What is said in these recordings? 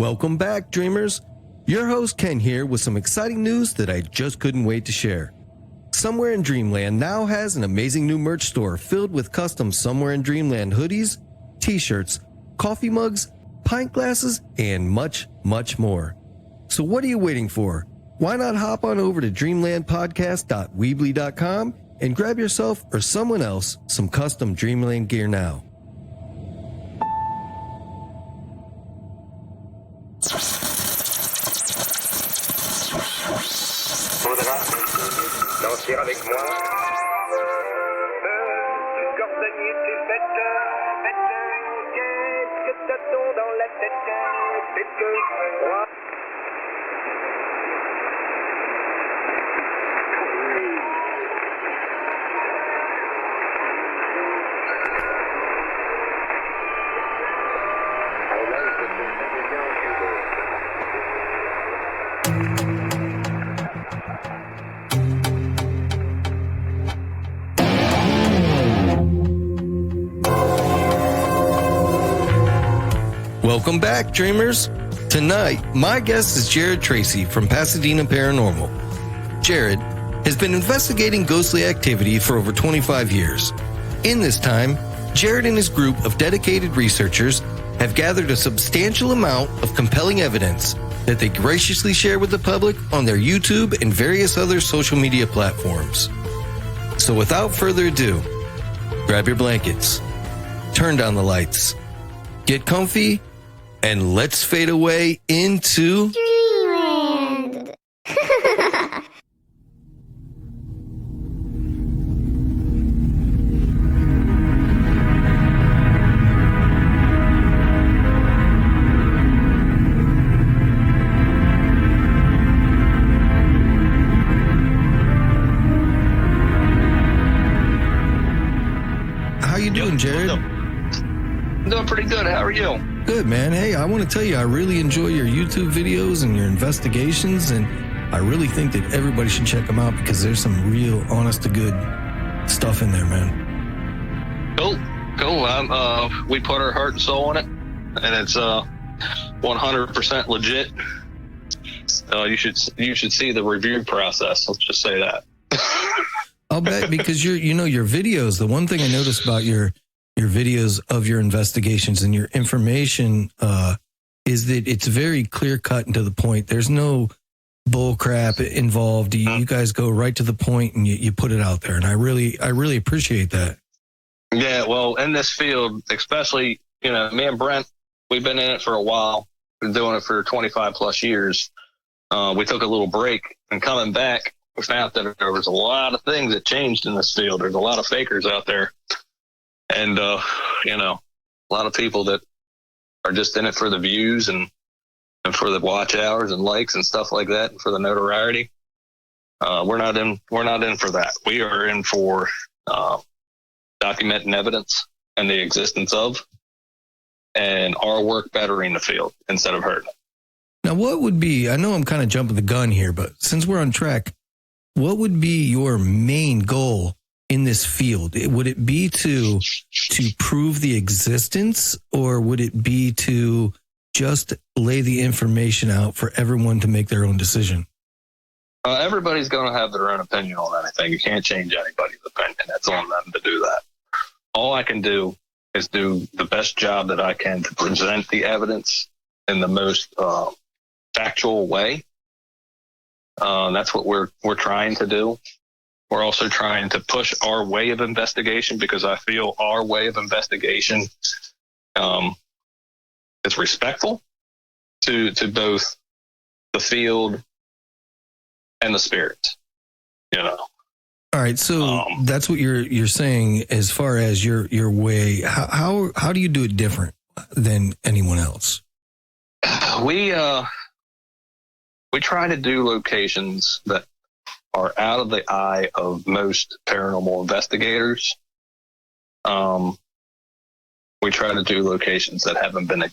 Welcome back, dreamers. Your host Ken here with some exciting news that I just couldn't wait to share. Somewhere in Dreamland now has an amazing new merch store filled with custom Somewhere in Dreamland hoodies, t-shirts, coffee mugs, pint glasses, and much, much more. So what are you waiting for? Why not hop on over to dreamlandpodcast.weebly.com and grab yourself or someone else some custom Dreamland gear now. Danser avec moi. Du cordonnier, tu fêtes, qu'est-ce que t'as-t-on dans la tête? C'est que moi. Welcome back, dreamers. Tonight, my guest is Jared Tracy from Pasadena Paranormal. Jared has been investigating ghostly activity for over 25 years. In this time, Jared and his group of dedicated researchers have gathered a substantial amount of compelling evidence that they graciously share with the public on their YouTube and various other social media platforms. So without further ado, grab your blankets, turn down the lights, get comfy, and let's fade away into Dreamland. How you doing, Jared? I'm doing pretty good. How are you? Good, man. Hey, I want to tell you, I really enjoy your YouTube videos and your investigations, and I really think that everybody should check them out because there's some real, honest-to-good stuff in there, man. Cool. We put our heart and soul in it, and it's 100% legit. You should see the review process. Let's just say that. I'll bet because your videos. The one thing I noticed about your videos of your investigations and your information is that it's very clear cut and to the point. There's no bull crap involved. You guys go right to the point and you put it out there. And I really appreciate that. Yeah, well, in this field, especially, me and Brent, we've been in it for a while. Been doing it for 25 plus years. We took a little break, and coming back, we found that there was a lot of things that changed in this field. There's a lot of fakers out there. And, a lot of people that are just in it for the views and for the watch hours and likes and stuff like that, and for the notoriety. We're not in for that. We are in for documenting evidence and the existence of, and our work bettering the field instead of hurting it. Now, what would be, I know I'm kind of jumping the gun here, but since we're on track, what would be your main goal in this field? Would it be to prove the existence, or would it be to just lay the information out for everyone to make their own decision? Everybody's going to have their own opinion on anything. You can't change anybody's opinion. That's on them to do that. All I can do is do the best job that I can to present the evidence in the most factual way. That's what we're trying to do. We're also trying to push our way of investigation, because I feel our way of investigation is respectful to both the field and the spirits. All right, so that's what you're saying as far as your way. How do you do it different than anyone else? We try to do locations that are out of the eye of most paranormal investigators. We try to do locations that haven't been,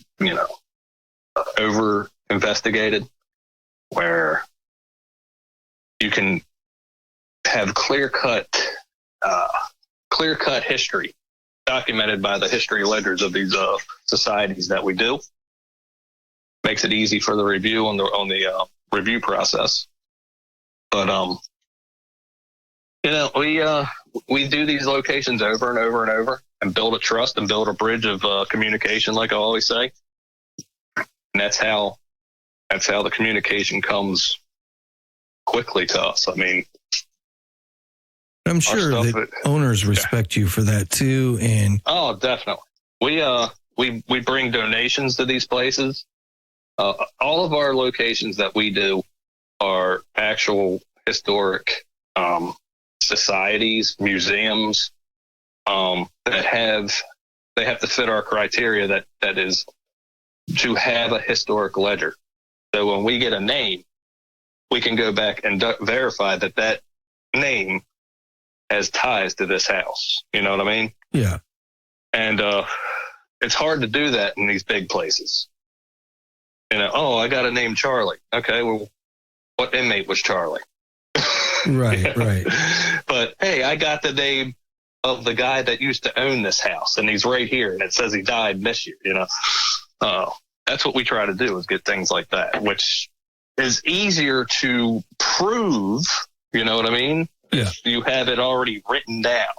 over investigated, where you can have clear-cut history documented by the history ledgers of these societies that we do. makes it easy for the review on the review process. But we do these locations over and over and over, and build a trust and build a bridge of communication, like I always say. And that's how the communication comes quickly to us. I mean, I'm sure that owners respect you for that too. And definitely. We bring donations to these places. All of our locations that we do are actual historic societies, museums that have to fit our criteria that is to have a historic ledger. So when we get a name, we can go back and verify that name has ties to this house. You know what I mean? Yeah. And it's hard to do that in these big places. I got a name Charlie. Okay, well, what inmate was Charlie? Right. But hey, I got the name of the guy that used to own this house, and he's right here, and it says he died this year. That's what we try to do, is get things like that, which is easier to prove. You know what I mean? Yeah. If you have it already written down.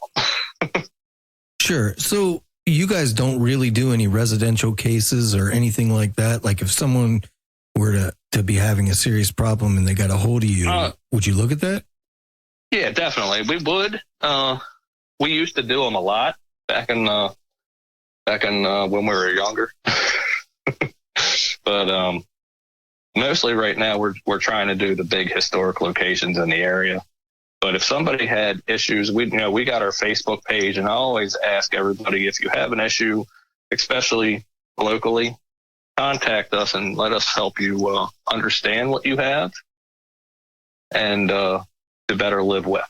Sure. So you guys don't really do any residential cases or anything like that? Like if someone were to be having a serious problem and they got a hold of you, would you look at that? Yeah, definitely. We would. We used to do them a lot back in when we were younger. But mostly right now we're trying to do the big historic locations in the area. But if somebody had issues, we got our Facebook page, and I always ask everybody, if you have an issue, especially locally, contact us and let us help you understand what you have and to better live with.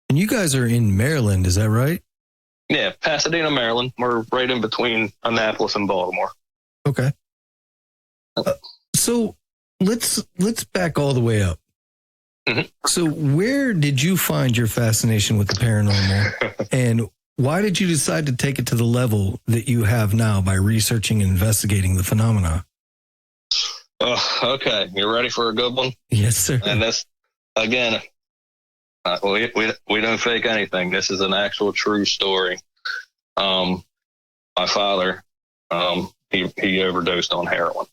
And you guys are in Maryland, is that right? Yeah, Pasadena, Maryland. We're right in between Annapolis and Baltimore. Okay. So let's back all the way up. Mm-hmm. So where did you find your fascination with the paranormal, and why did you decide to take it to the level that you have now by researching and investigating the phenomena? Okay. You ready for a good one? Yes, sir. And this, again, we don't fake anything. This is an actual true story. My father, he overdosed on heroin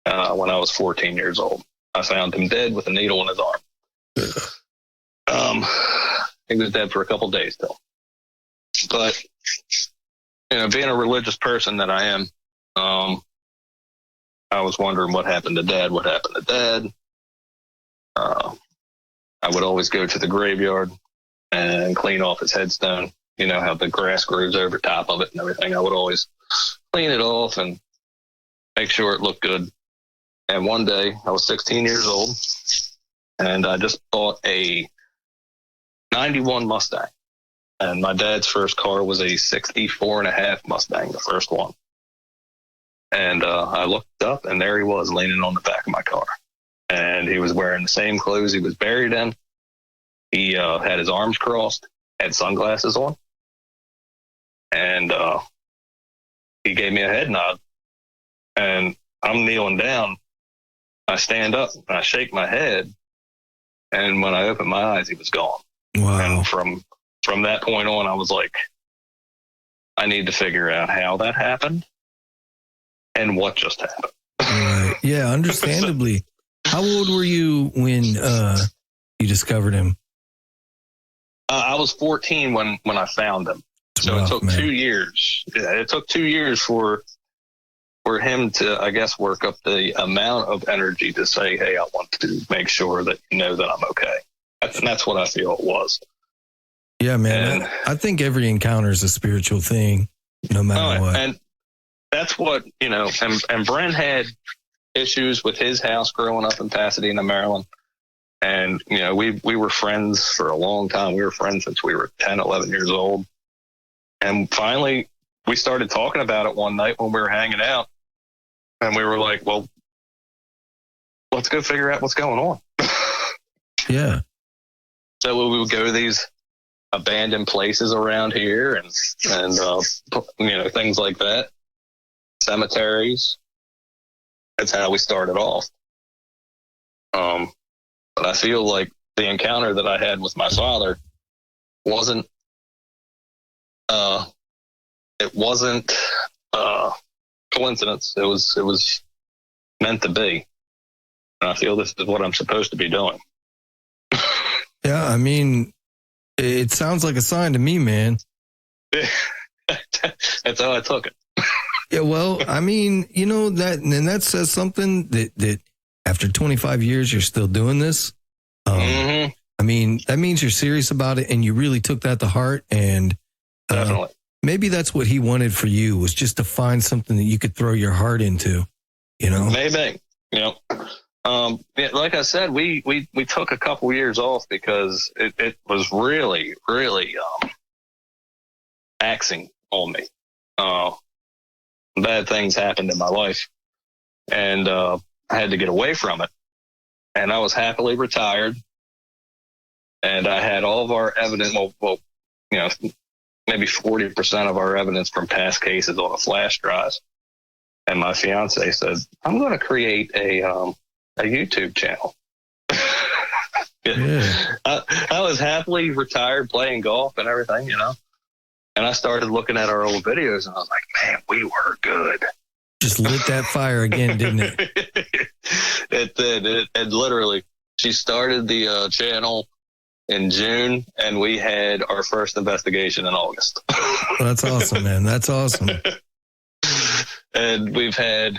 when I was 14 years old. I found him dead with a needle in his arm. He was dead for a couple days though. But being a religious person that I am, I was wondering what happened to Dad. I would always go to the graveyard and clean off his headstone. You know how the grass grows over top of it and everything. I would always clean it off and make sure it looked good. And one day, I was 16 years old, and I just bought a 91 Mustang. And my dad's first car was a 64 and a half Mustang, the first one. And I looked up, and there he was leaning on the back of my car. And he was wearing the same clothes he was buried in. He had his arms crossed, had sunglasses on. And he gave me a head nod. And I'm kneeling down. I stand up and I shake my head, and when I open my eyes, he was gone. Wow. And from that point on, I was like, I need to figure out how that happened and what just happened. Right. Yeah, understandably. How old were you when you discovered him? I was 14 when I found him. So it took 2 years. Yeah, it took 2 years for him to, I guess, work up the amount of energy to say, hey, I want to make sure that you know that I'm okay. That's what I feel it was. Yeah, man. I think every encounter is a spiritual thing, no matter what. And that's what, and Brent had issues with his house growing up in Pasadena, Maryland. And, we were friends for a long time. We were friends since we were 10, 11 years old. And finally, we started talking about it one night when we were hanging out. And we were like, well, let's go figure out what's going on. Yeah. So we would go to these abandoned places around here and things like that, cemeteries. That's how we started off. But I feel like the encounter that I had with my father wasn't coincidence. It was meant to be. And I feel this is what I'm supposed to be doing. Yeah, I mean, it sounds like a sign to me, man. That's how I took it. Yeah, well, I mean, you know, that says something that after 25 years, you're still doing this. I mean, that means you're serious about it and you really took that to heart. And Definitely. Maybe that's what he wanted for you, was just to find something that you could throw your heart into, you know? Maybe. You know, like I said, we took a couple years off because it was really, really taxing on me. Bad things happened in my life, and I had to get away from it. And I was happily retired, and I had all of our evidence. Well, you know, maybe 40% of our evidence from past cases on a flash drive. And my fiance said, "I'm going to create a YouTube channel." Yeah. I was happily retired, playing golf and everything, you know. And I started looking at our old videos, and I was like, "Man, we were good." Just lit that fire again, didn't it? It did. It literally. She started the channel in June, and we had our first investigation in August. That's awesome, man. That's awesome. And we've had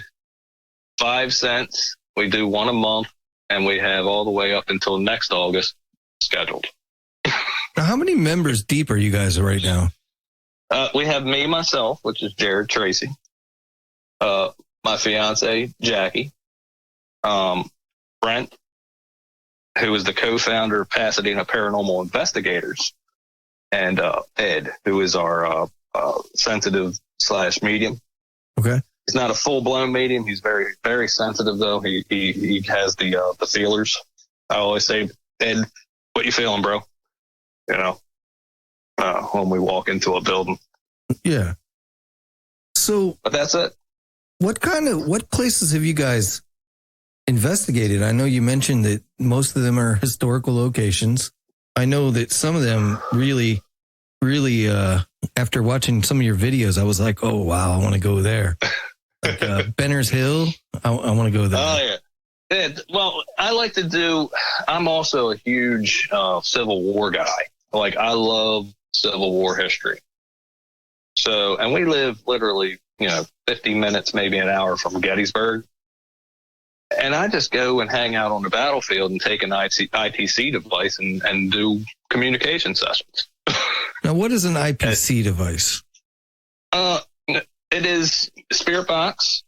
5 cents. We do one a month, and we have all the way up until next August scheduled. Now, how many members deep are you guys right now? We have me, myself, which is Jared Tracy. My fiance, Jackie. Brent, who is the co-founder of Pasadena Paranormal Investigators. And Ed, who is our sensitive / medium. Okay. He's not a full-blown medium. He's very, very sensitive, though. He has the feelers. I always say, "Ed, what you feeling, bro?" You know, when we walk into a building. Yeah. So, But that's it. what places have you guys investigated? I know you mentioned that most of them are historical locations. I know that some of them really, really, after watching some of your videos, I was like, "Oh, wow, I want to go there." Like Benner's Hill, I want to go there. Oh, yeah. Well, I like to do, I'm also a huge Civil War guy. Like, I love Civil War history. So, and we live literally, 50 minutes, maybe an hour from Gettysburg. And I just go and hang out on the battlefield and take an ITC device and do communication sessions. Now, what is an IPC device? It is Spirit Box.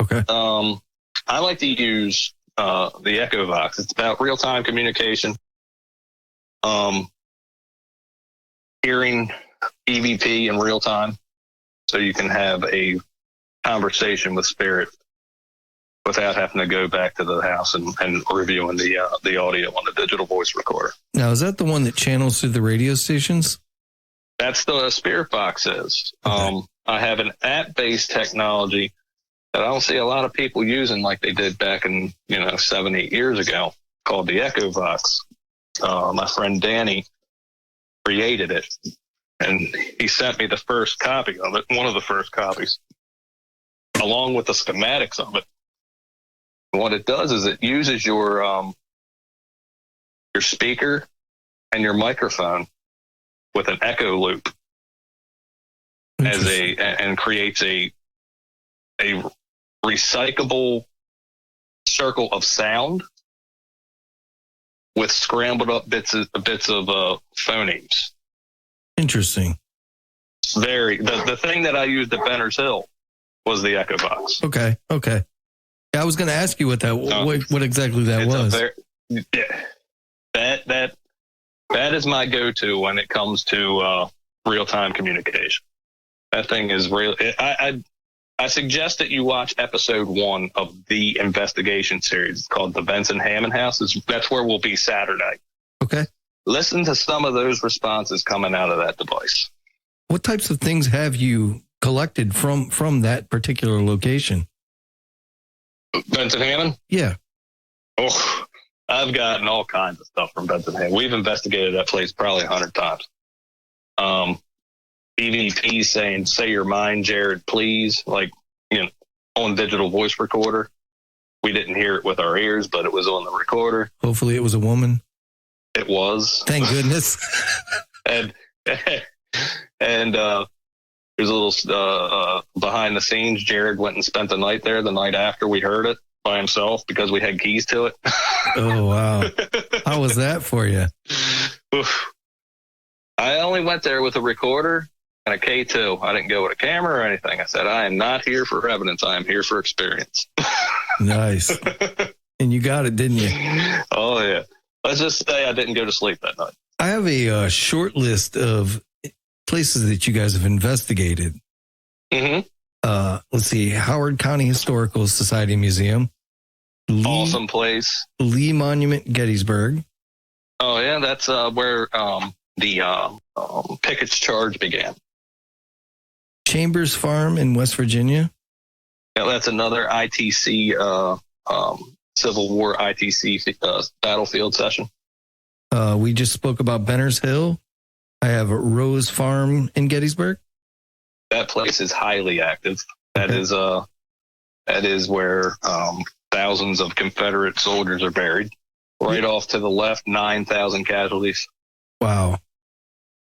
Okay. I like to use the Echovox. It's about real-time communication. Hearing EVP in real time, so you can have a conversation with spirit without having to go back to the house and reviewing the audio on the digital voice recorder. Now, is that the one that channels through the radio stations? That's the Spirit Box is. Okay. I have an app-based technology that I don't see a lot of people using like they did back in 7-8 years ago, called the Echovox. My friend Danny created it, and he sent me the first copy of it, one of the first copies, along with the schematics of it. And what it does is it uses your speaker and your microphone with an echo loop and creates a recyclable circle of sound with scrambled up bits of phonemes. Interesting. The thing that I used at Benner's Hill was the Echovox. Okay. Yeah, I was going to ask you what exactly that was. That is my go-to when it comes to real-time communication. That thing is real. I suggest that you watch episode 1 of the investigation series. It's called the Benson Hammond House. That's where we'll be Saturday. Okay. Listen to some of those responses coming out of that device. What types of things have you collected from that particular location? Benson Hammond? Yeah. Oh, I've gotten all kinds of stuff from Benson Hammond. We've investigated that place probably 100 times. EVP saying, "Say your mind, Jared, please," like, on digital voice recorder. We didn't hear it with our ears, but it was on the recorder. Hopefully it was a woman. It was. Thank goodness. and there's a little behind the scenes. Jared went and spent the night there the night after we heard it by himself because we had keys to it. Oh, wow. How was that for you? I only went there with a recorder and a K2. I didn't go with a camera or anything. I said, I am not here for evidence. I am here for experience. Nice. And you got it, didn't you? Oh, yeah. Let's just say I didn't go to sleep that night. I have a short list of places that you guys have investigated. Mm-hmm. Let's see. Howard County Historical Society Museum. Awesome place. Lee Monument, Gettysburg. Oh, yeah. That's where the Pickett's charge began. Chambers Farm in West Virginia. Yeah, that's another ITC, Civil War ITC battlefield session. We just spoke about Benner's Hill. I have Rose Farm in Gettysburg. That place is highly active. That is where thousands of Confederate soldiers are buried. Right off to the left, 9,000 casualties. Wow.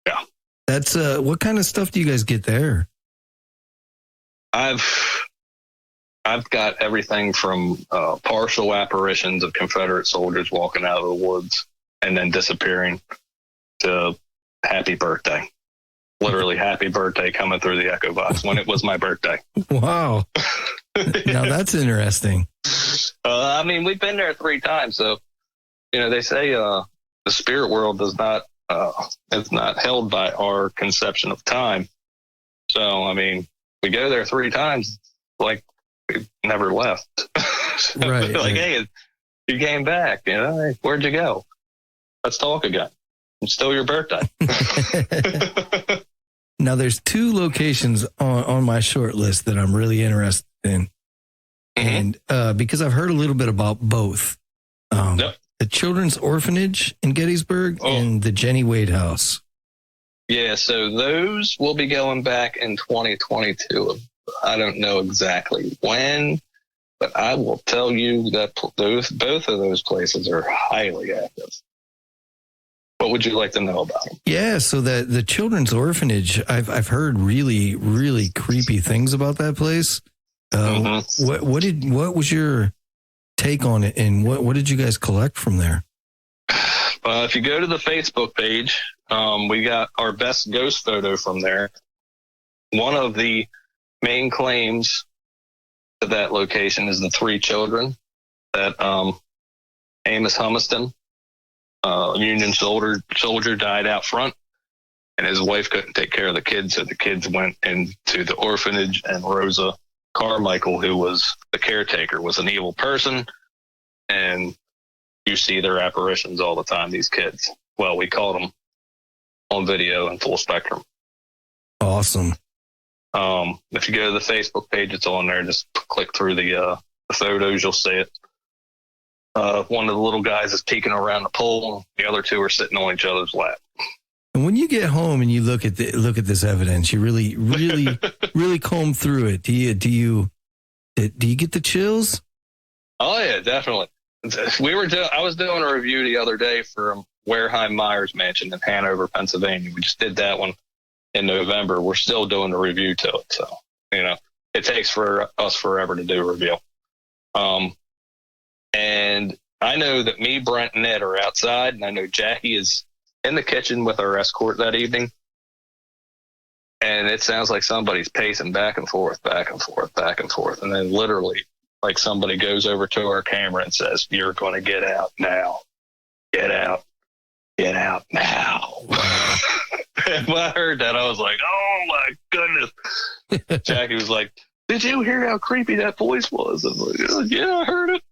Yeah. That's what kind of stuff do you guys get there? I've got everything from partial apparitions of Confederate soldiers walking out of the woods and then disappearing to happy birthday. Literally happy birthday coming through the Echovox when it was my birthday. Wow. Now that's interesting. I mean, we've been there 3 times. So, they say the spirit world is not held by our conception of time. So, I mean, we go there 3 times, like we never left. Right. Like, hey, you came back, hey, where'd you go? Let's talk again. It's still your birthday. Now, there's 2 locations on my short list that I'm really interested in. Mm-hmm. And because I've heard a little bit about both. Yep. The Children's Orphanage in Gettysburg and the Jenny Wade House. Yeah, so those will be going back in 2022. I don't know exactly when, but I will tell you that both of those places are highly active. What would you like to know about them? Yeah, so the Children's Orphanage, I've heard really, really creepy things about that place. Mm-hmm. What was your take on it, and what did you guys collect from there? If you go to the Facebook page, we got our best ghost photo from there. One of the main claims to that location is the 3 children that Amos Humiston, Union soldier, died out front, and his wife couldn't take care of the kids, so the kids went into the orphanage, and Rosa Carmichael, who was the caretaker, was an evil person, and you see their apparitions all the time, these kids. Well, we caught them on video in full spectrum. Awesome. If you go to the Facebook page, it's on there. Just click through the photos, you'll see it. One of the little guys is peeking around the pole. The other 2 are sitting on each other's lap. And when you get home and you look at this evidence, you really, really, really comb through it. Do you get the chills? Oh yeah, definitely. I was doing a review the other day for Wareheim Myers Mansion in Hanover, Pennsylvania. We just did that one in November. We're still doing a review to it, so it takes for us forever to do a review. And I know that me, Brent, and Ed are outside, and I know Jackie is in the kitchen with our escort that evening. And it sounds like somebody's pacing back and forth, back and forth, back and forth. And then literally, like somebody goes over to our camera and says, "You're going to get out now. Get out. Get out now." And when I heard that, I was like, oh my goodness. Jackie was like, "Did you hear how creepy that voice was?" I'm like, "Yeah, I heard it."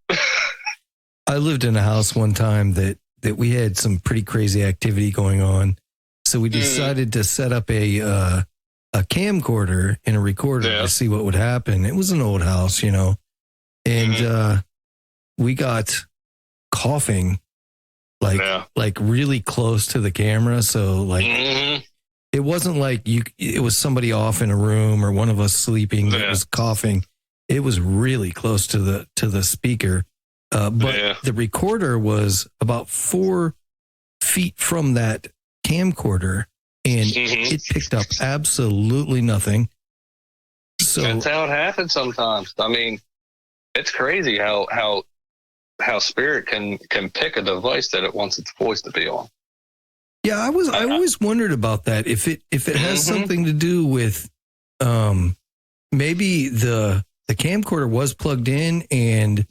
I lived in a house one time that we had some pretty crazy activity going on. So we decided to set up a camcorder and a recorder to see what would happen. It was an old house, and we got coughing like really close to the camera. So like it wasn't like it was somebody off in a room or one of us sleeping that was coughing. It was really close to the speaker. But the recorder was about 4 feet from that camcorder, and it picked up absolutely nothing. So that's how it happens sometimes. I mean, it's crazy how spirit can pick a device that it wants its voice to be on. Yeah, I always wondered about that. If it has something to do with maybe the camcorder was plugged in and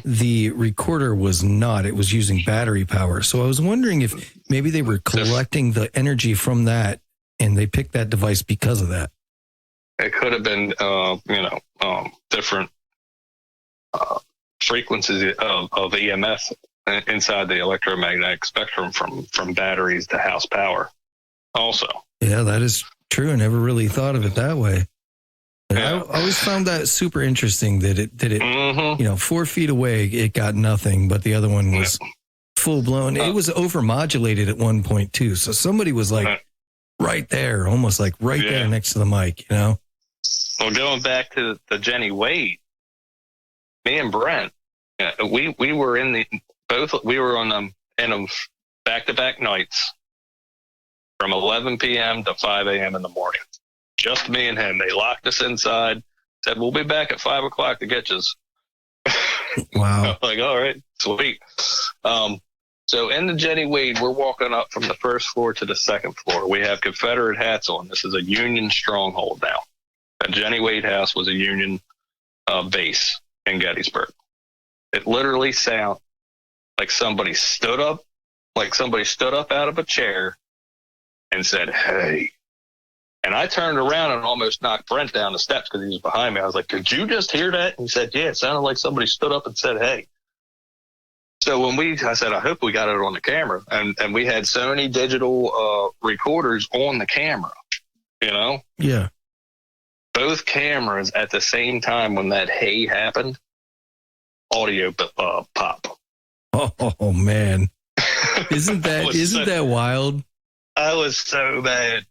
the recorder was not. It was using battery power. So I was wondering if maybe they were collecting the energy from that and they picked that device because of that. It could have been, different frequencies of EMF inside the electromagnetic spectrum from batteries to house power also. Yeah, that is true. I never really thought of it that way. Yeah. I always found that super interesting that it 4 feet away, it got nothing, but the other one was full blown. It was overmodulated at one point too. So somebody was like right there, almost like there next to the mic, Well, going back to the Jenny Wade, me and Brent, we were we were on them in back-to-back nights from 11 p.m. to 5 a.m. in the morning. Just me and him. They locked us inside, said, we'll be back at 5 o'clock to get you. Wow. Like, all right, sweet. So in the Jenny Wade, we're walking up from the first floor to the second floor. We have Confederate hats on. This is a Union stronghold now. The Jenny Wade house was a Union base in Gettysburg. It literally sounded like somebody stood up out of a chair and said, hey. And I turned around and almost knocked Brent down the steps because he was behind me. I was like, did you just hear that? And he said, yeah, it sounded like somebody stood up and said, hey. So I said, I hope we got it on the camera. And we had Sony digital recorders on the camera, Yeah. Both cameras at the same time when that hey happened, audio pop. Oh man. Isn't that wild? I was so bad.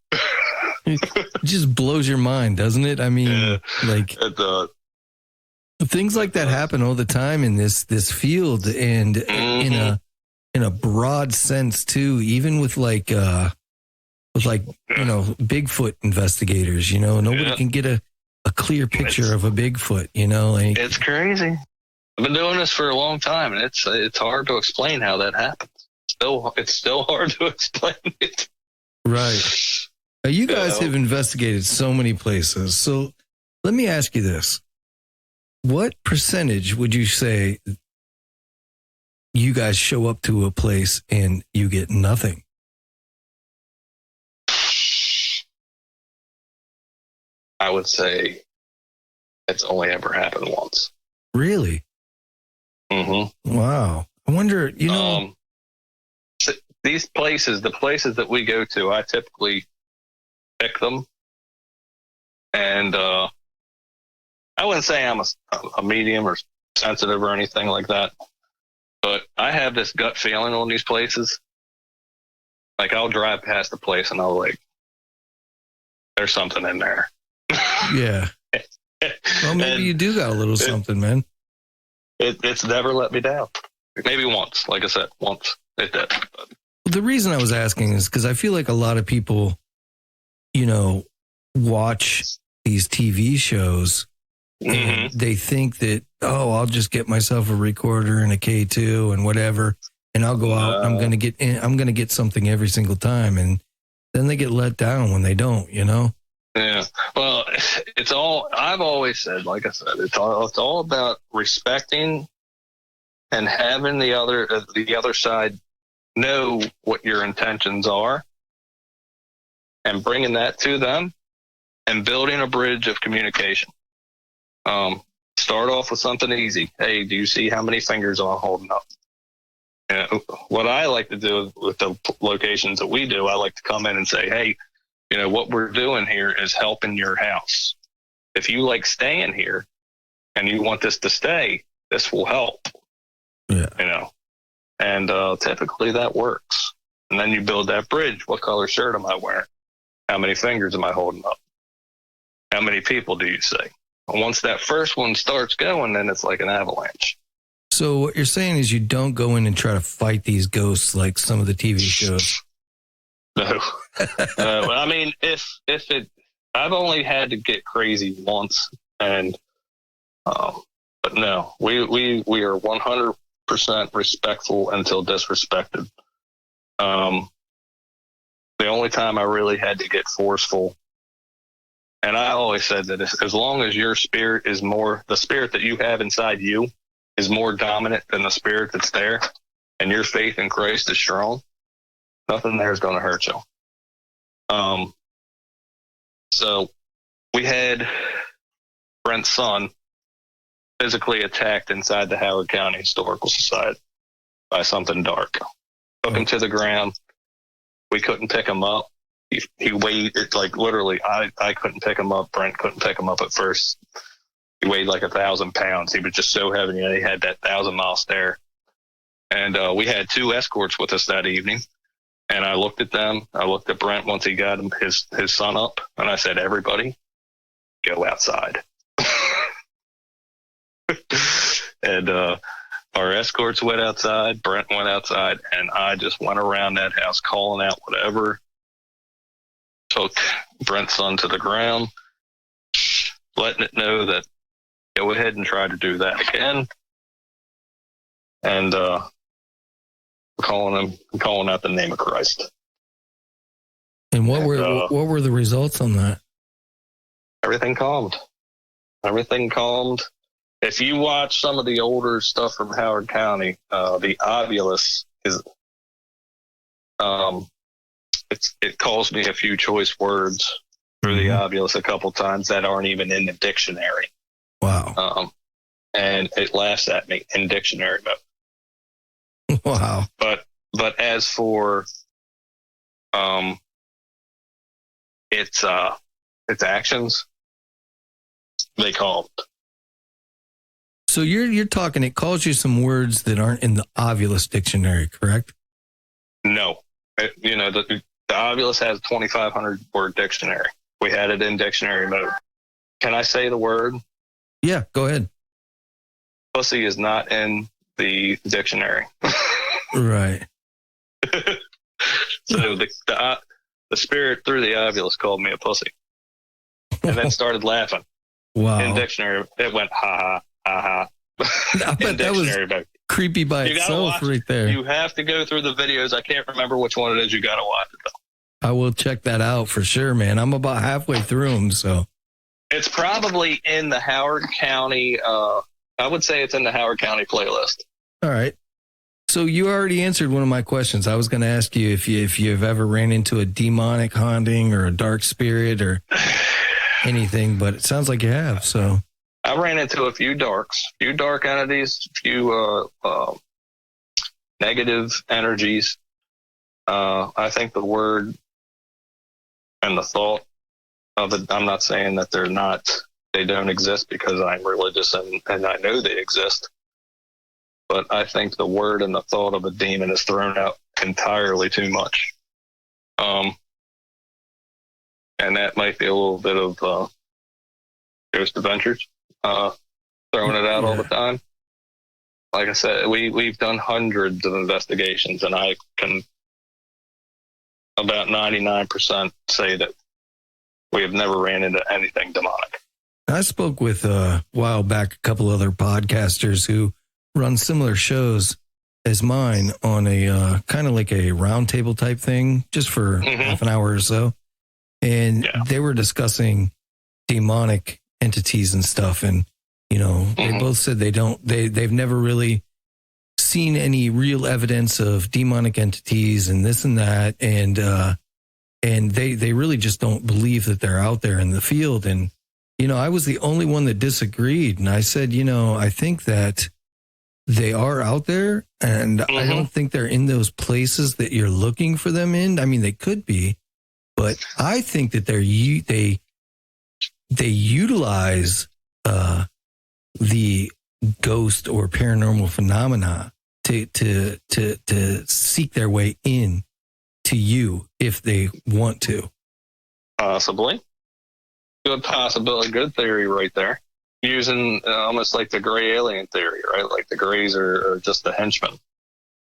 It just blows your mind, doesn't it? I mean, things like that happen all the time in this field, and in a broad sense too. Even with Bigfoot investigators, nobody can get a clear picture of a Bigfoot. It's crazy. I've been doing this for a long time, and it's hard to explain how that happens. It's still hard to explain it. Right. Now, you guys have investigated so many places. So let me ask you this. What percentage would you say you guys show up to a place and you get nothing? I would say it's only ever happened once. Really? Mm-hmm. Wow. I wonder, these places, the places that we go to, I typically pick them. And I wouldn't say I'm a medium or sensitive or anything like that, but I have this gut feeling on these places. Like, I'll drive past the place and I'll there's something in there. Yeah. Well, maybe you do got a little something, man. It's never let me down. Maybe once, like I said, once it did. The reason I was asking is because I feel like a lot of people, watch these TV shows and they think that, I'll just get myself a recorder and a K2 and whatever, and I'll go out and I'm going to get something every single time. And then they get let down when they don't, Yeah. Well, I've always said, like I said, it's all about respecting and having the other side know what your intentions are and bringing that to them and building a bridge of communication. Start off with something easy. Hey, do you see how many fingers I'm holding up? What I like to do with the locations that we do, I like to come in and say, hey, what we're doing here is helping your house. If you like staying here, and you want this to stay, this will help. Yeah. You know, and typically that works. And then you build that bridge. What color shirt am I wearing? How many fingers am I holding up? How many people do you see? And once that first one starts going, then it's like an avalanche. So what you're saying is you don't go in and try to fight these ghosts like some of the TV shows. No. No. I mean, if it, I've only had to get crazy once, and but no, we are 100% respectful until disrespected. The only time I really had to get forceful, and I always said that as long as your spirit is more, the spirit that you have inside you is more dominant than the spirit that's there, and your faith in Christ is strong, nothing there is going to hurt you. So we had Brent's son physically attacked inside the Howard County Historical Society by something dark. Took him to the ground. We couldn't pick him up. He weighed it like literally. I couldn't pick him up. Brent couldn't pick him up at first. He weighed like 1,000 pounds. He was just so heavy. He had that 1,000-mile stare. And we had 2 escorts with us that evening. And I looked at them. I looked at Brent once he got his son up, and I said, "Everybody, go outside." And our escorts went outside. Brent went outside, and I just went around that house calling out whatever. Took Brent's son to the ground, letting it know that go ahead and try to do that again. And calling out the name of Christ. And what were the results on that? Everything calmed. Everything calmed. If you watch some of the older stuff from Howard County, the ovulus is it calls me a few choice words through the ovulus a couple times that aren't even in the dictionary. Wow. And it laughs at me in dictionary mode. Wow. But as for its actions, they calmed. So you're talking, it calls you some words that aren't in the ovulus dictionary, correct? No. The ovulus has a 2,500 word dictionary. We had it in dictionary mode. Can I say the word? Yeah, go ahead. Pussy is not in the dictionary. Right. So the spirit through the ovulus called me a pussy, and then started laughing. Wow. In dictionary, it went ha ha. I bet that was creepy by itself right there. You have to go through the videos. I can't remember which one it is. You got to watch it though. I will check that out for sure, man. I'm about halfway through them, so it's probably in the Howard County. I would say it's in the Howard County playlist. All right. So you already answered one of my questions. I was going to ask you if you've ever ran into a demonic haunting or a dark spirit or anything, but it sounds like you have. So I ran into a few dark entities, a few negative energies. I think the word and the thought of it, I'm not saying that they don't exist because I'm religious and I know they exist. But I think the word and the thought of a demon is thrown out entirely too much. And that might be a little bit of Ghost Adventures, throwing it out all the time. Like I said, we've done hundreds of investigations, and I can about 99% say that we have never ran into anything demonic. I spoke with a while back a couple other podcasters who run similar shows as mine on a kind of like a roundtable type thing, just for half an hour or so. And they were discussing demonic entities and stuff. And, they both said they've never really seen any real evidence of demonic entities and this and that. And they really just don't believe that they're out there in the field. And, I was the only one that disagreed. And I said, I think that they are out there, and I don't think they're in those places that you're looking for them in. I mean, they could be, but I think that they utilize the ghost or paranormal phenomena to seek their way in to you if they want to. Possibly. Good possibility, good theory right there. Using almost like the gray alien theory, right? Like the grays are just the henchmen.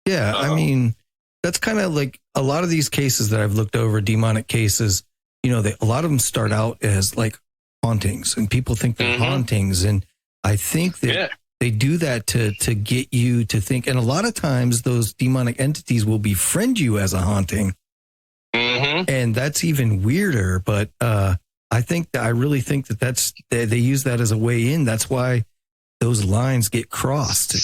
Yeah, I mean, that's kind of like a lot of these cases that I've looked over, demonic cases, you know, a lot of them start out as like hauntings, and people think they're hauntings. And I think that they do that to get you to think. And a lot of times those demonic entities will befriend you as a haunting. And that's even weirder. But I really think that they use that as a way in. That's why those lines get crossed.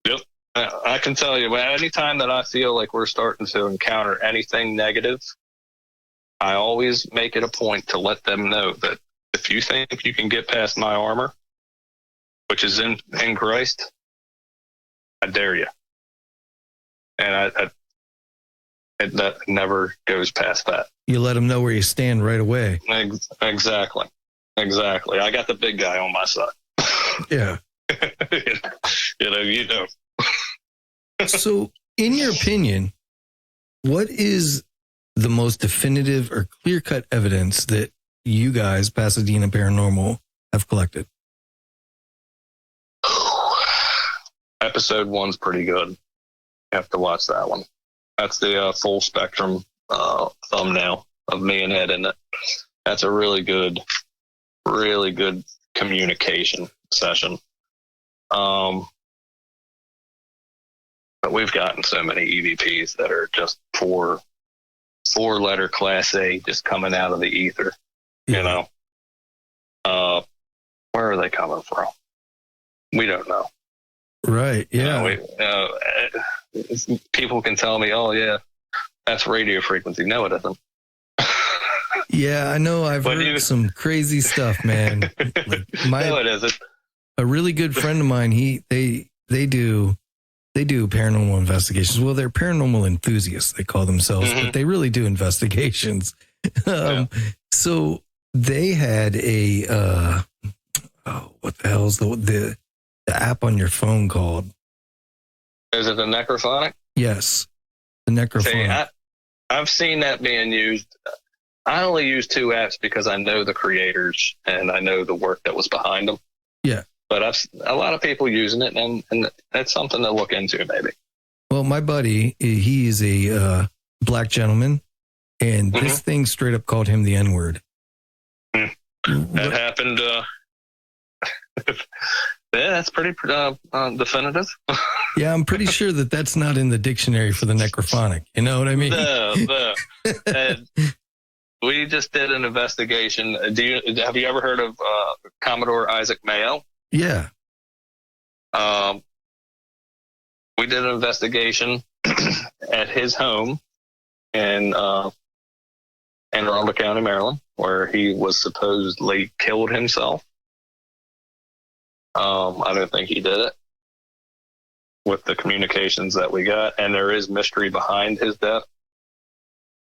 Yep. I can tell you, anytime that I feel like we're starting to encounter anything negative, I always make it a point to let them know that if you think you can get past my armor, which is in Christ, I dare you. And that never goes past that. You let them know where you stand right away. Exactly. I got the big guy on my side. Yeah. you know. So, in your opinion, what is the most definitive or clear-cut evidence that you guys, Pasadena Paranormal, have collected? Episode 1's pretty good. You have to watch that one. That's the full spectrum thumbnail of me and Ed in it. That's a really good communication session. But we've gotten so many EVPs that are just four-letter Class A just coming out of the ether. You know, where are they coming from? We don't know. Right. Yeah. People can tell me, "Oh, yeah, that's radio frequency." No, it isn't. Yeah, I know. I've heard some crazy stuff, man. No, it isn't. A really good friend of mine. They do paranormal investigations. Well, they're paranormal enthusiasts. They call themselves, but they really do investigations. So they had a what the hell is the app on your phone called? Is it the Necrophonic? Yes, the Necrophonic. I've seen that being used. I only use 2 apps because I know the creators and I know the work that was behind them. Yeah. But a lot of people using it, and that's something to look into, maybe. Well, my buddy, he is a black gentleman, and this thing straight up called him the N-word. That happened. Yeah, that's pretty definitive. Yeah, I'm pretty sure that's not in the dictionary for the Necrophonic. You know what I mean? No. And we just did an investigation. Have you ever heard of Commodore Isaac Mayo? Yeah. We did an investigation at his home in Anne Arundel County, Maryland, where he was supposedly killed himself. I don't think he did it with the communications that we got, and there is mystery behind his death.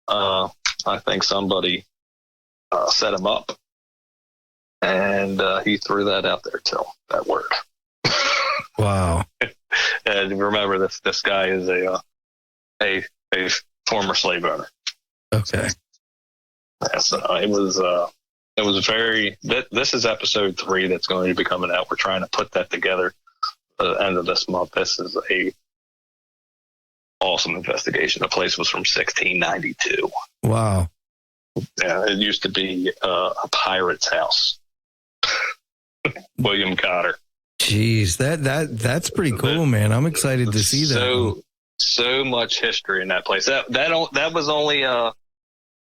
I think somebody set him up, and he threw that out there too, that word. Wow. And remember, this guy is a former slave owner. Okay. Yeah, so it was very. This is episode 3 that's going to be coming out. We're trying to put that together at the end of this month. This is a awesome investigation. The place was from 1692. Wow. Yeah, it used to be a pirate's house. William Cotter. Jeez, that's pretty cool, man. I'm excited to see that. So much history in that place. That was only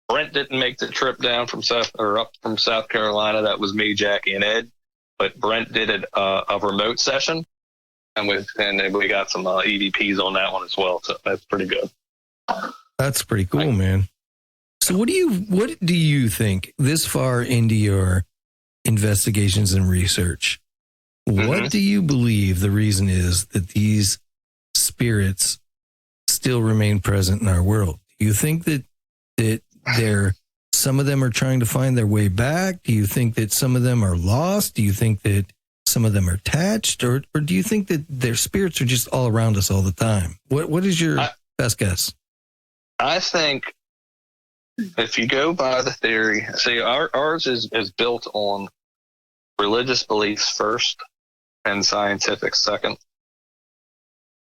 Brent didn't make the trip down from up from South Carolina. That was me, Jackie, and Ed. But Brent did a remote session, and we got some EVPs on that one as well. So that's pretty good. That's pretty cool, man. So what do you think this far into your investigations and research? What do you believe the reason is that these spirits still remain present in our world? Do you think that some of them are trying to find their way back? Do you think that some of them are lost? Do you think that some of them are attached, or do you think that their spirits are just all around us all the time? What is your best guess? I think if you go by the theory, see, ours is built on religious beliefs first and scientific second.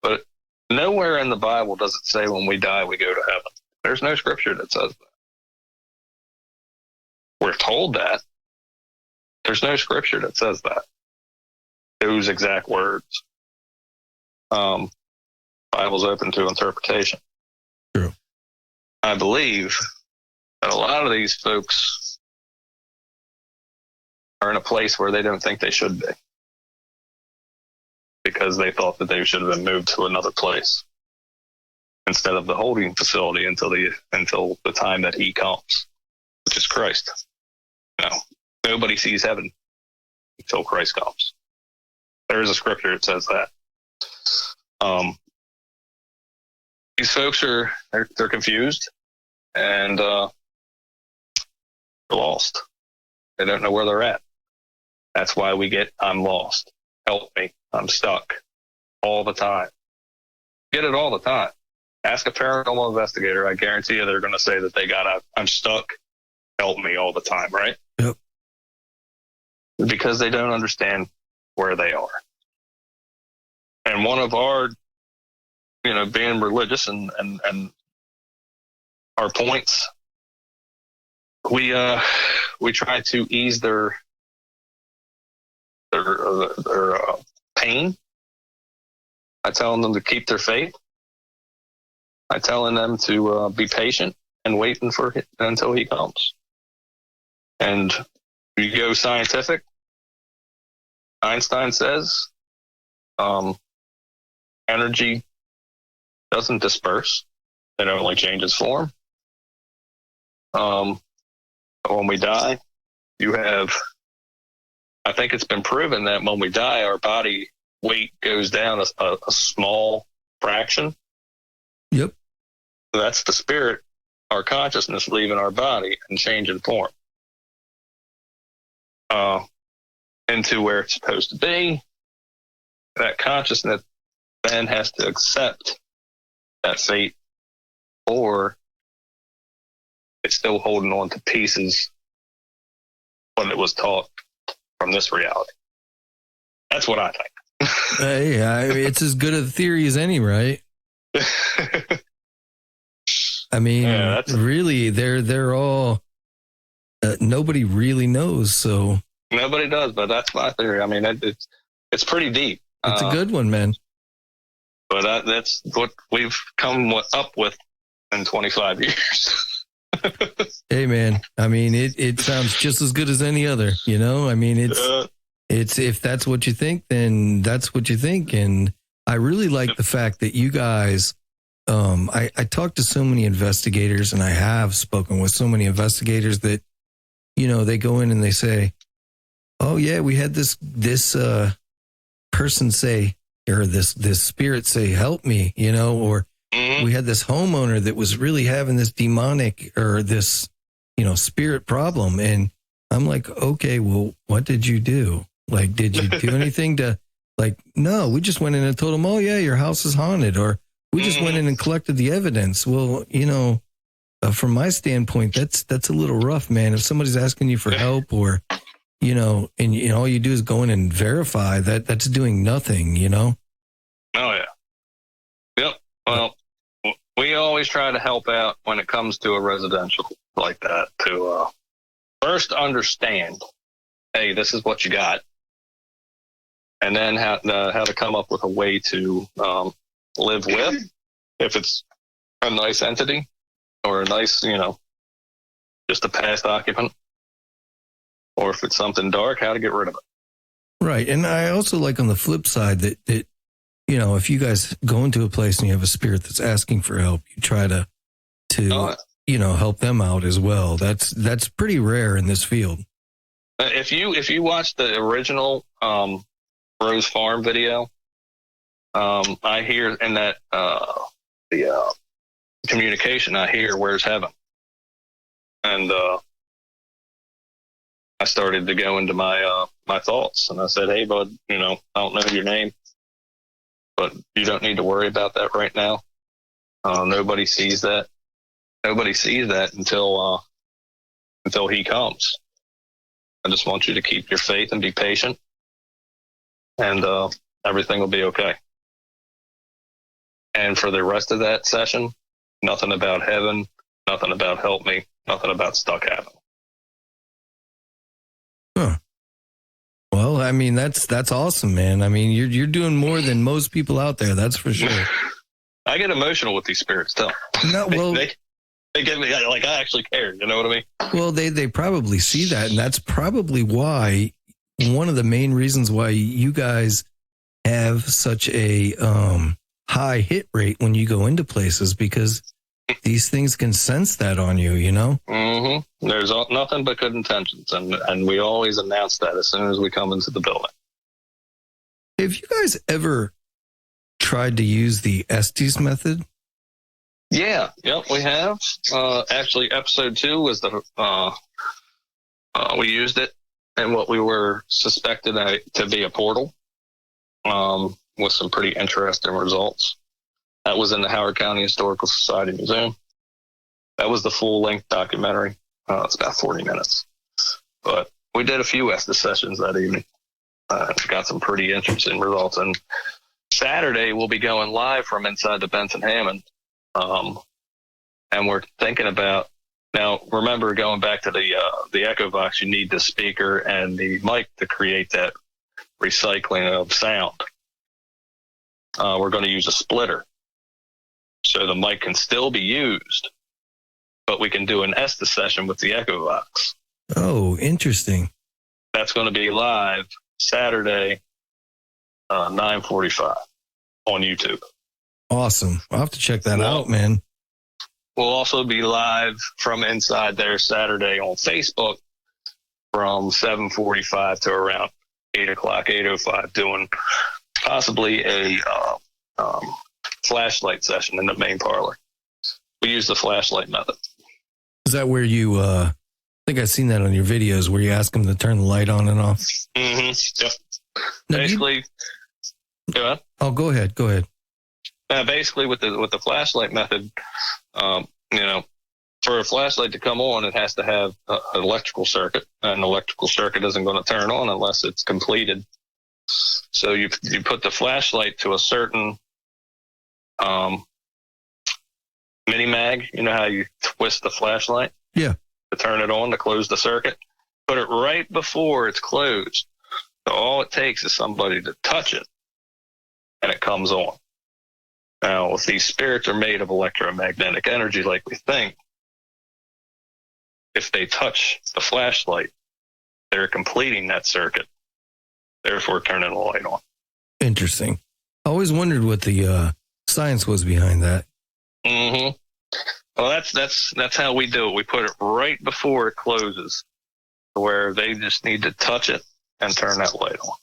But nowhere in the Bible does it say when we die, we go to heaven. There's no scripture that says that. We're told that. There's no scripture that says that. Those exact words. Bible's open to interpretation. True. I believe that a lot of these folks are in a place where they don't think they should be, because they thought that they should have been moved to another place instead of the holding facility until the time that he comes, which is Christ. No, nobody sees heaven until Christ comes. There is a scripture that says that. These folks they're confused and they're lost. They don't know where they're at. That's why we get, I'm lost. Help me. I'm stuck all the time. Get it all the time. Ask a paranormal investigator. I guarantee you they're going to say that they got I'm stuck. Help me all the time, right? Yep. Because they don't understand where they are. And one of our, being religious and our points, we try to ease their pain. I tell them to keep their faith. I telling them to be patient and waiting until he comes. And you go scientific. Einstein says energy doesn't disperse; it only changes form. When we die, I think it's been proven that when we die, our body weight goes down a small fraction. Yep. So that's the spirit, our consciousness leaving our body and changing form into where it's supposed to be. That consciousness then has to accept that fate, or it's still holding on to pieces when it was taught from this reality. That's what I think. Hey, it's as good a theory as any, right? I mean, really, they're all nobody really knows. So nobody does, but that's my theory. I mean, it's pretty deep. It's a good one, man. But that's what we've come up with in 25 years. Hey, man. I mean, it sounds just as good as any other. I mean, it's if that's what you think, then that's what you think. And I really like the fact that you guys. I talked to so many investigators, and I have spoken with so many investigators that, they go in and they say, "Oh yeah, we had this person say, or this spirit say, help me," or we had this homeowner that was really having this demonic or this, spirit problem. And I'm like, okay, well, what did you do? Like, did you do anything to, like, no, we just went in and told them, oh yeah, your house is haunted, or we just went in and collected the evidence. Well, from my standpoint, that's a little rough, man. If somebody's asking you for help, or, and all you do is go in and verify that's doing nothing, Oh yeah. Yep. Well, we always try to help out when it comes to a residential like that to first understand, hey, this is what you got. And then how to come up with a way to live with, if it's a nice entity or a nice, just a past occupant, or if it's something dark, how to get rid of it. Right. And I also like on the flip side that if you guys go into a place and you have a spirit that's asking for help, you try to help them out as well. That's pretty rare in this field. If you watch the original Rose Farm video, I hear in that the communication, I hear, "Where's heaven?" And I started to go into my my thoughts. And I said, hey, bud, I don't know your name, but you don't need to worry about that right now. Nobody sees that. Nobody sees that until he comes. I just want you to keep your faith and be patient, and everything will be okay. And for the rest of that session, nothing about heaven, nothing about help me, nothing about stuck happening. Huh. Well, I mean, that's awesome, man. I mean, you're doing more than most people out there. That's for sure. I get emotional with these spirits, too. No, well, they get me like I actually care. You know what I mean? Well, they probably see that, and that's probably why one of the main reasons why you guys have such a high hit rate when you go into places, because these things can sense that on you, Mm-hmm. There's nothing but good intentions, and we always announce that as soon as we come into the building. Have you guys ever tried to use the Estes method? Yeah, yep, we have. Actually, episode 2 was we used it in what we were suspected to be a portal, with some pretty interesting results. That was in the Howard County Historical Society Museum. That was the full-length documentary. It's about 40 minutes. But we did a few Estes sessions that evening. Got some pretty interesting results. And Saturday, we'll be going live from inside the Benson Hammond. And we're thinking about, now remember, going back to the Echovox, you need the speaker and the mic to create that recycling of sound. We're going to use a splitter, so the mic can still be used, but we can do an Estes session with the Echovox. Oh, interesting. That's going to be live Saturday, 9:45 on YouTube. Awesome. I'll have to check that out, man. We'll also be live from inside there Saturday on Facebook from 7:45 to around 8 o'clock, 8:05, doing possibly a flashlight session in the main parlor. We use the flashlight method. Is that where you, I think I've seen that on your videos, where you ask them to turn the light on and off? Mm-hmm. Yep. Now, basically, go ahead. Oh, go ahead. Go ahead. Basically, with the flashlight method, for a flashlight to come on, it has to have an electrical circuit. An electrical circuit isn't going to turn on unless it's completed. So you put the flashlight to a certain mini mag. You know how you twist the flashlight? Yeah. To turn it on, to close the circuit. Put it right before it's closed. So all it takes is somebody to touch it, and it comes on. Now, if these spirits are made of electromagnetic energy like we think, if they touch the flashlight, they're completing that circuit, therefore turning the light on. Interesting. I always wondered what the science was behind that. Mm-hmm. Well, that's how we do it. We put it right before it closes, where they just need to touch it and turn that light on.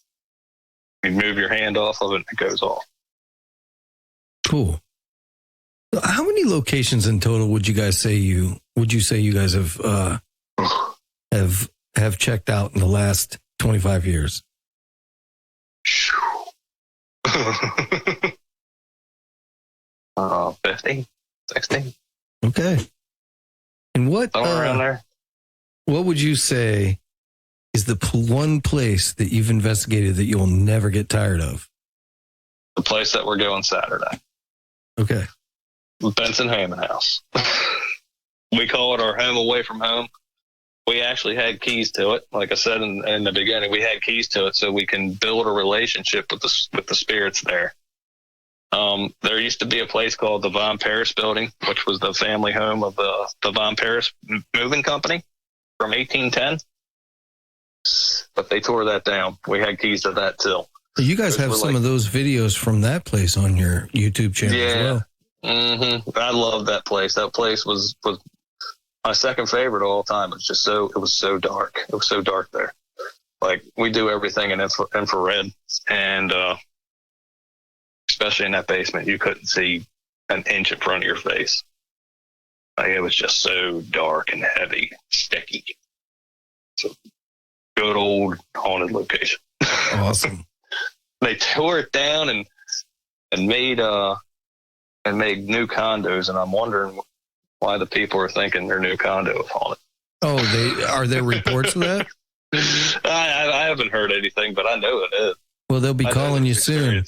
You move your hand off of it, and it goes off. Cool. How many locations in total would you say you guys have checked out in the last 25 years? 50, 60. Okay. And what around there? What would you say is the one place that you've investigated that you'll never get tired of? The place that we're going Saturday. Okay. Benson Hammond House. We call it our home away from home. We actually had keys to it. Like I said in the beginning, we had keys to it so we can build a relationship with the spirits there. There used to be a place called the Von Paris Building, which was the family home of the Von Paris Moving Company from 1810. But they tore that down. We had keys to that too. You guys have some of those videos from that place on your YouTube channel as well. Mm-hmm. I love that place. That place was my second favorite of all time. It was so dark. It was so dark there. Like, we do everything in infrared, and especially in that basement, you couldn't see an inch in front of your face. Like, it was just so dark and heavy, sticky. So good old haunted location. Awesome. They tore it down and made new condos, and I'm wondering why the people are thinking their new condo is haunted. Oh, are there reports of that? I haven't heard anything, but I know it is. Well, they'll be calling you soon.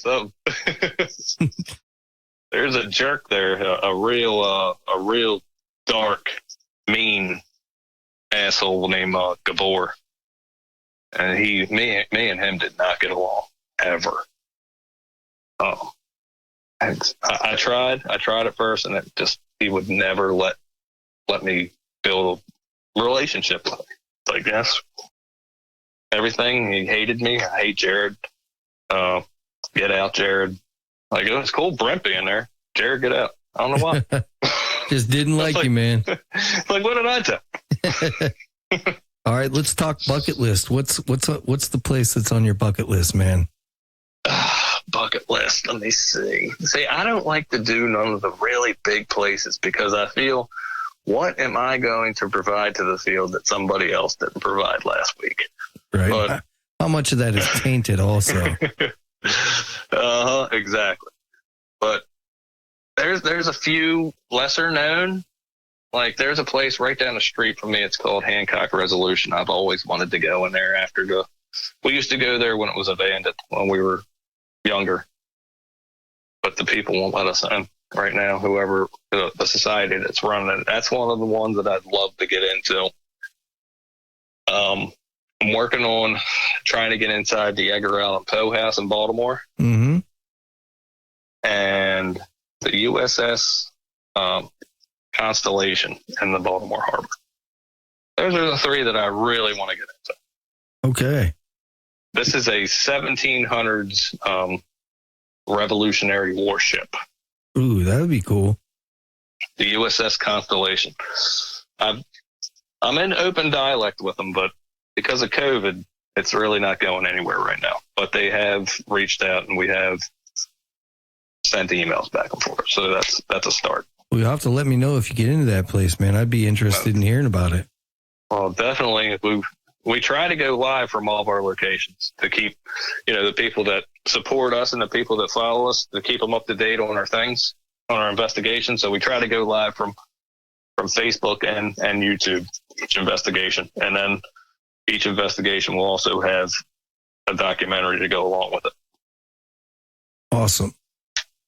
There's a jerk there, a real dark, mean asshole named Gabor, and me and him did not get along ever. I tried at first, and he would never let me build a relationship with him. I guess everything, he hated me. I hate Jared. Get out, Jared. Like, it was cool Brent being there. Jared, get out. I don't know why. Just didn't like you, man. Like, what did I do? All right, let's talk bucket list. What's the place that's on your bucket list, man? Bucket list. Let me see. See, I don't like to do none of the really big places because I feel, what am I going to provide to the field that somebody else didn't provide last week? Right. But, how much of that is tainted also? Exactly. But there's a few lesser known. Like, there's a place right down the street from me. It's called Hancock Resolution. I've always wanted to go in there we used to go there when it was abandoned when we were younger. But the people won't let us in right now. Whoever, the society that's running it, that's one of the ones that I'd love to get into. I'm working on trying to get inside the Edgar Allan Poe house in Baltimore. Mm-hmm. And the USS Constellation in the Baltimore Harbor. Those are the three that I really want to get into. Okay. This is a 1700s Revolutionary warship. Ooh, that would be cool. The USS Constellation. I'm in open dialect with them, but because of COVID, it's really not going anywhere right now. But they have reached out, and we have sent emails back and forth. So that's a start. Well, you'll have to let me know if you get into that place, man. I'd be interested in hearing about it. Well, definitely. We try to go live from all of our locations to keep, the people that support us and the people that follow us, to keep them up to date on our things, on our investigation. So we try to go live from Facebook and YouTube, each investigation. And then each investigation will also have a documentary to go along with it. Awesome.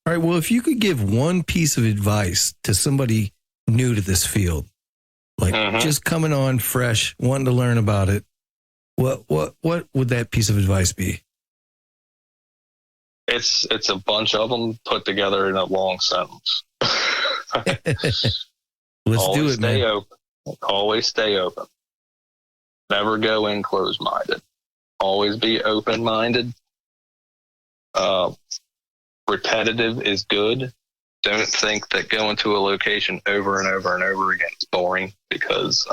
All right. Well, if you could give one piece of advice to somebody new to this field, like just coming on fresh, wanting to learn about it, what would that piece of advice be? It's a bunch of them put together in a long sentence. Let's do it, man. Always stay open. Never go in closed-minded. Always be open-minded. Repetitive is good. Don't think that going to a location over and over and over again is boring, because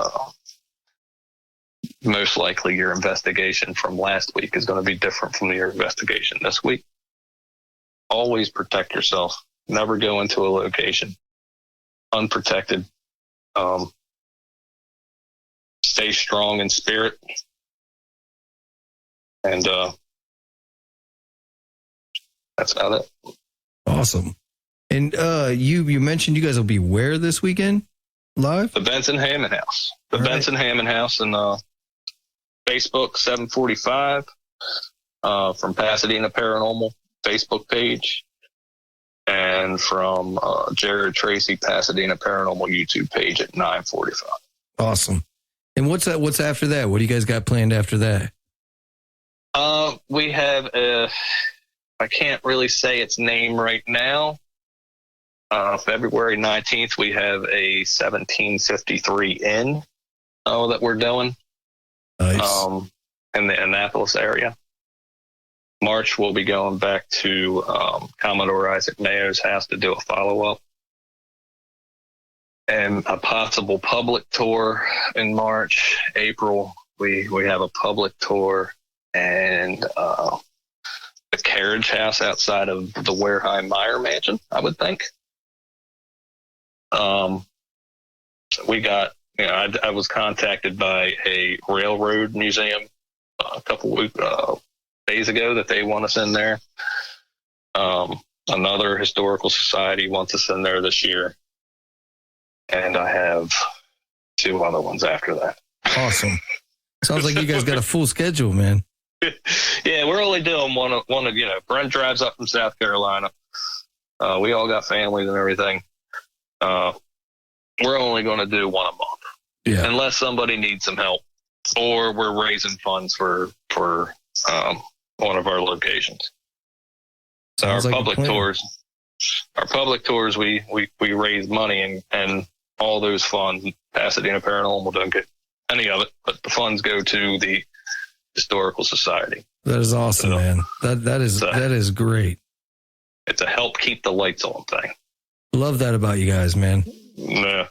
most likely your investigation from last week is going to be different from your investigation this week. Always protect yourself. Never go into a location unprotected. Stay strong in spirit. And that's about it. Awesome. And you mentioned you guys will be where this weekend live? The Benson Hammond House. The Benson Hammond House, and Facebook 745 from Pasadena Paranormal Facebook page, and from Jared Tracy Pasadena Paranormal YouTube page at 945. Awesome. And what's after that? What do you guys got planned after that? We have I can't really say its name right now. February 19th, we have a 1753 inn that we're doing. Nice. In the Annapolis area. March, we'll be going back to Commodore Isaac Mayo's house to do a follow-up. And a possible public tour in March. April, we have a public tour and the carriage house outside of the Wareheim Meyer Mansion, I would think. We got, I was contacted by a railroad museum a couple days ago that they want us in there. Another historical society wants us in there this year. And I have 2 other ones after that. Awesome. Sounds like you guys got a full schedule, man. Yeah, we're only doing one of, Brent drives up from South Carolina. We all got families and everything. We're only going to do one a month. Yeah. Unless somebody needs some help, or we're raising funds for one of our locations. So Sounds our like a public tours, we raise money and all those funds, Pasadena Paranormal don't get any of it, but the funds go to the Historical Society. That is awesome, man. That is great. It's a help keep the lights on thing. Love that about you guys, man. Yeah.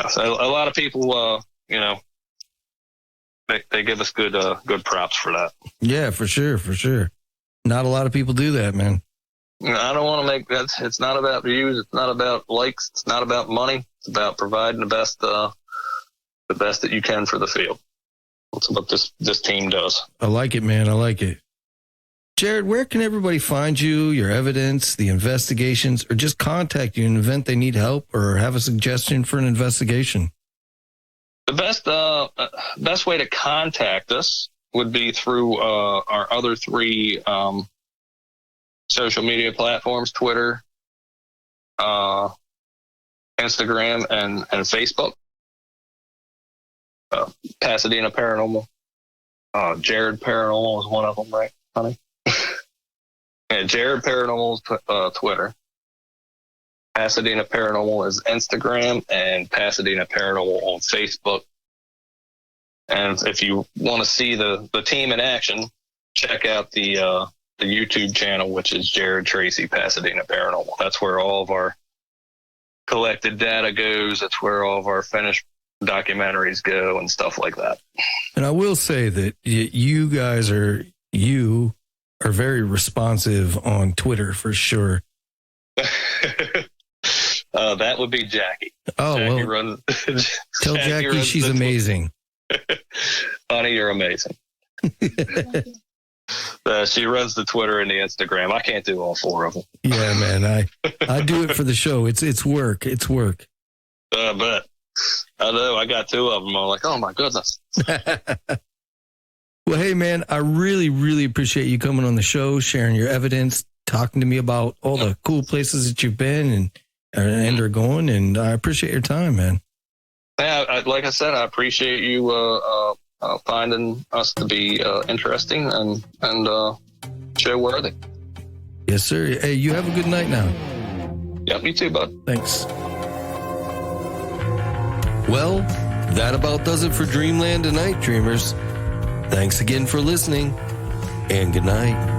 So a lot of people, they give us good props for that. Yeah, for sure. Not a lot of people do that, man. I don't want to make that. It's not about views. It's not about likes. It's not about money. It's about providing the best that you can for the field. That's what this team does. I like it, man. I like it. Jared, where can everybody find you, your evidence, the investigations, or just contact you in the event they need help or have a suggestion for an investigation? The best way to contact us would be through our other 3 social media platforms: Twitter, Instagram, and Facebook. Pasadena Paranormal. Jared Paranormal is one of them, right, honey? Yeah, Jared Paranormal is Twitter. Pasadena Paranormal is Instagram, and Pasadena Paranormal on Facebook. And if you want to see the team in action, check out the YouTube channel, which is Jared Tracy Pasadena Paranormal. That's where all of our collected data goes. That's where all of our finished documentaries go and stuff like that. And I will say that you guys are very responsive on Twitter for sure. That would be Jackie. Oh, Jackie well, tell Jackie she's amazing. Honey, you're amazing. She runs the Twitter and the Instagram. I can't do all 4 of them. Yeah, man. I do it for the show. It's work. It's work. But I know I got 2 of them. I'm like, oh my goodness. Well, hey, man, I really, really appreciate you coming on the show, sharing your evidence, talking to me about all the cool places that you've been and are going. And I appreciate your time, man. Yeah, like I said, I appreciate you finding us to be interesting and show worthy. Yes, sir. Hey, you have a good night now. Yeah, me too, bud. Thanks. Well, that about does it for Dreamland tonight, dreamers. Thanks again for listening, and good night.